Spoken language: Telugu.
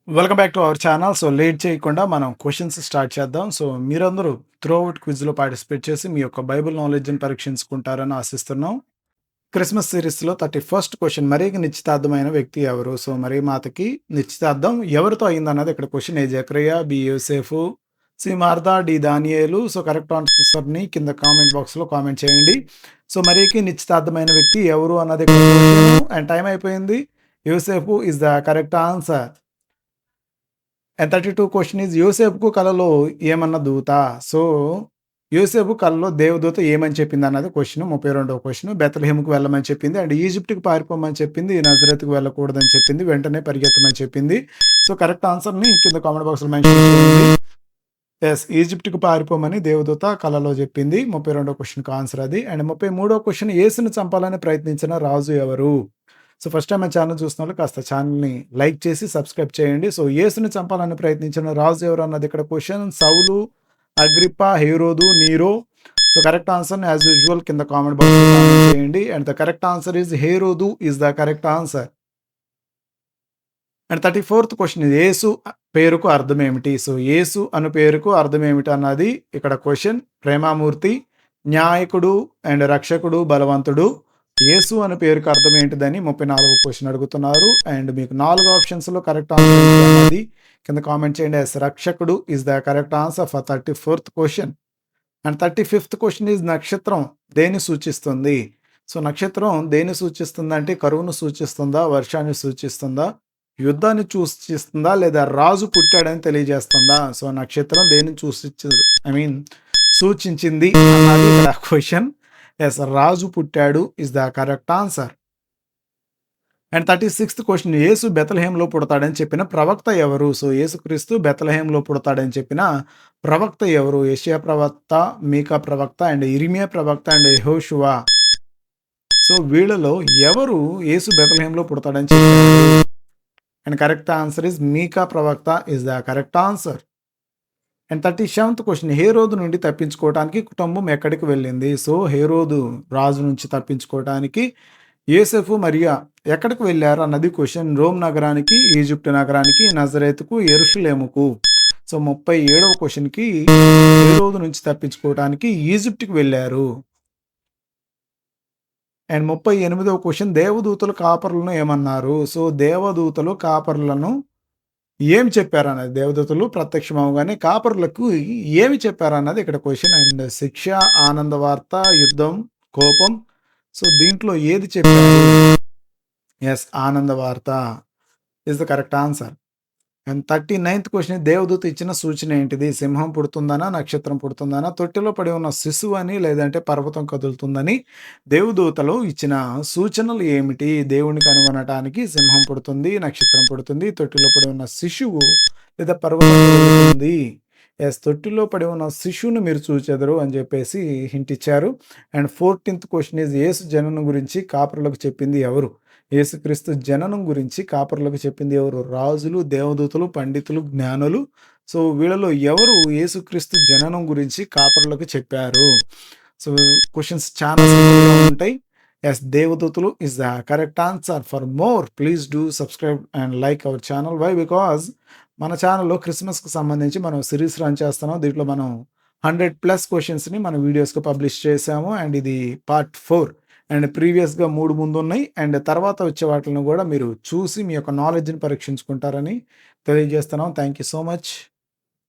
Welcome back to our channel. So late చేయకుండా మనం క్వశ్చన్స్ స్టార్ట్ చేద్దాం. సో మీరందరూ త్రూఅవుట్ క్విజ్లో పార్టిసిపేట్ చేసి మీ యొక్క బైబిల్ నాలెడ్జ్ని పరీక్షించుకుంటారని ఆశిస్తున్నాం. క్రిస్మస్ సిరీస్లో 31st క్వశ్చన్, మరీకి నిశ్చితార్థమైన వ్యక్తి ఎవరు? సో మరీ మాతకి నిశ్చితార్థం ఎవరితో అయిందన్నది ఇక్కడ క్వశ్చన్. ఏ Zechariah, B యోసేఫు, C Marda, D దానియేలు. సో కరెక్ట్ ఆన్సర్ని కింద కామెంట్ బాక్స్లో కామెంట్ చేయండి. సో మరీకి నిశ్చితార్థమైన వ్యక్తి ఎవరు అన్నది ఇక్కడ క్వశ్చన్ అండ్ టైం అయిపోయింది. యోసేఫు is the correct answer. And 32 question is యోసేపుకు కలలో ఏమన్న దూత? సో యోసేపు కలలో దేవదూత ఏమని చెప్పింది అన్నది క్వశ్చన్. 32వ క్వశ్చన్. బెత్లెహేముకు వెళ్ళమని చెప్పింది అండ్ ఈజిప్ట్కి పారిపోమని చెప్పింది, నజరేతుకు వెళ్ళకూడదని చెప్పింది, వెంటనే పరిగెత్తమని చెప్పింది. సో కరెక్ట్ ఆన్సర్ని కింద కామెంట్ బాక్స్లో మెన్షన్ చేయండి. ఎస్, ఈజిప్ట్కి పారిపోమని దేవదూత కలలో చెప్పింది. 32వ క్వశ్చన్కి ఆన్సర్ అది. అండ్ 33వ క్వశ్చన్, యేసును చంపాలని ప్రయత్నించిన రాజు ఎవరు? సో ఫస్ట్ టైం మన ఛానల్ చూసిన వాళ్ళు కాస్త ఛానల్ని లైక్ చేసి సబ్స్క్రైబ్ చేయండి. సో యేసుని చంపాలని ప్రయత్నించిన రాజు ఎవరు అన్నది ఇక్కడ క్వశ్చన్. సౌలు, అగ్రిప్పా, హేరోదు, నీరో. సో కరెక్ట్ ఆన్సర్ని యాజ్ యూజువల్ కింద కామెంట్ బాక్స్లో కామెంట్ చేయండి. And the correct answer is హేరోదు is the correct answer. And 34th question, యేసు పేరుకు అర్థం ఏమిటి? సో యేసు అను పేరుకు అర్థం ఏమిటి అన్నది ఇక్కడ క్వశ్చన్. ప్రేమామూర్తి, న్యాయకుడు అండ్ రక్షకుడు, బలవంతుడు. యేసు అనే పేరుకు అర్థం ఏంటిదని 34వ క్వశ్చన్ అడుగుతున్నారు. అండ్ మీకు 4 ఆప్షన్స్లో కరెక్ట్ ఆన్సర్ అన్నది కింద కామెంట్ చేయండి. ఎస్, రక్షకుడు is the correct answer for 34th question. And 35th question is నక్షత్రం దేన్ని సూచిస్తుంది? సో నక్షత్రం దేన్ని సూచిస్తుంది అంటే కరువును సూచిస్తుందా, వర్షాన్ని సూచిస్తుందా, యుద్ధాన్ని సూచిస్తుందా, లేదా రాజు పుట్టాడని తెలియజేస్తుందా? సో నక్షత్రం దేన్ని సూచించింది అన్నది ఇక్కడ క్వశ్చన్. ఎస్, రాజు పుట్టాడు is the correct answer. And 36th question, యేసు బెత్లెహేంలో పుడతాడని చెప్పిన ప్రవక్త ఎవరు? సో యేసుక్రీస్తు బెత్లెహేంలో పుడతాడని చెప్పిన ప్రవక్త ఎవరు? యెషయా ప్రవక్త, మీకా ప్రవక్త అండ్ ఇర్మియా ప్రవక్త అండ్ యెహోషువ. సో వీళ్ళలో ఎవరు యేసు బెత్లెహేంలో పుడతాడని చెప్పారు? అండ్ కరెక్ట్ ఆన్సర్ ఇస్ మీకా ప్రవక్త is the correct answer. And 37th question, హేరోదు నుండి తప్పించుకోవడానికి కుటుంబం ఎక్కడికి వెళ్ళింది? సో హేరోదు రాజు నుంచి తప్పించుకోవడానికి యోసేఫు మరియా ఎక్కడికి వెళ్ళారు అన్నది క్వశ్చన్. రోమ్ నగరానికి, ఈజిప్ట్ నగరానికి, నజరేతుకు, యెరూషలేముకు. సో 37వ క్వశ్చన్కి హేరోదు నుంచి తప్పించుకోవడానికి ఈజిప్ట్కి వెళ్ళారు. అండ్ 38వ క్వశ్చన్, దేవదూతలు కాపరులను ఏమన్నారు? సో దేవదూతలు కాపరులను ఏమి చెప్పారన్నది, దేవదూతలు ప్రత్యక్షమవగానే కాపరులకు ఏమి చెప్పారన్నది ఇక్కడ క్వశ్చన్. అండ్ శిక్ష, ఆనంద వార్త, యుద్ధం, కోపం. సో దీంట్లో ఏది చెప్పారు? ఎస్, ఆనంద వార్త is the correct answer. And 39th question, దేవదూత ఇచ్చిన సూచన ఏంటిది? సింహం పుడుతుందనా, నక్షత్రం పుడుతుందనా, తొట్టిలో పడి ఉన్న శిశువు అని, లేదంటే పర్వతం కదులుతుందని దేవదూతలు ఇచ్చిన సూచనలు ఏమిటి? దేవుని కనుగొనటానికి సింహం పుడుతుంది, నక్షత్రం పుడుతుంది, తొట్టిలో పడి ఉన్న శిశువు లేదా పర్వతం కదులుతుంది. ఎస్, తొట్టిలో పడి ఉన్న శిశువును మీరు చూచెదరు అని చెప్పేసి హింట్ ఇచ్చారు. అండ్ 14th క్వశ్చన్ ఈజ్ యేసు జననం గురించి కాపరులకు చెప్పింది ఎవరు? యేసుక్రీస్తు జననం గురించి కాపరులకు చెప్పింది ఎవరు? రాజులు, దేవదూతలు, పండితులు, జ్ఞానులు. సో వీళ్ళలో ఎవరు యేసుక్రీస్తు జననం గురించి కాపరులకు చెప్పారు? సో క్వశ్చన్స్ చాలా సింపుల్గా ఉంటాయి. ఎస్, దేవదూతలు is the correct answer. For more please do subscribe and like our channel. Why? Because మన ఛానల్లో క్రిస్మస్కి సంబంధించి మనం సిరీస్ రన్ చేస్తున్నాం. దీంట్లో మనం 100+ క్వశ్చన్స్ని మన వీడియోస్గా పబ్లిష్ చేసాము. అండ్ ఇది పార్ట్ 4. అండ్ ప్రీవియస్గా 3 ముందున్నాయి. అండ్ తర్వాత వచ్చే వాటిని కూడా మీరు చూసి మీ యొక్క నాలెడ్జ్ని పరీక్షించుకుంటారని తెలియజేస్తున్నాం. Thank you so much.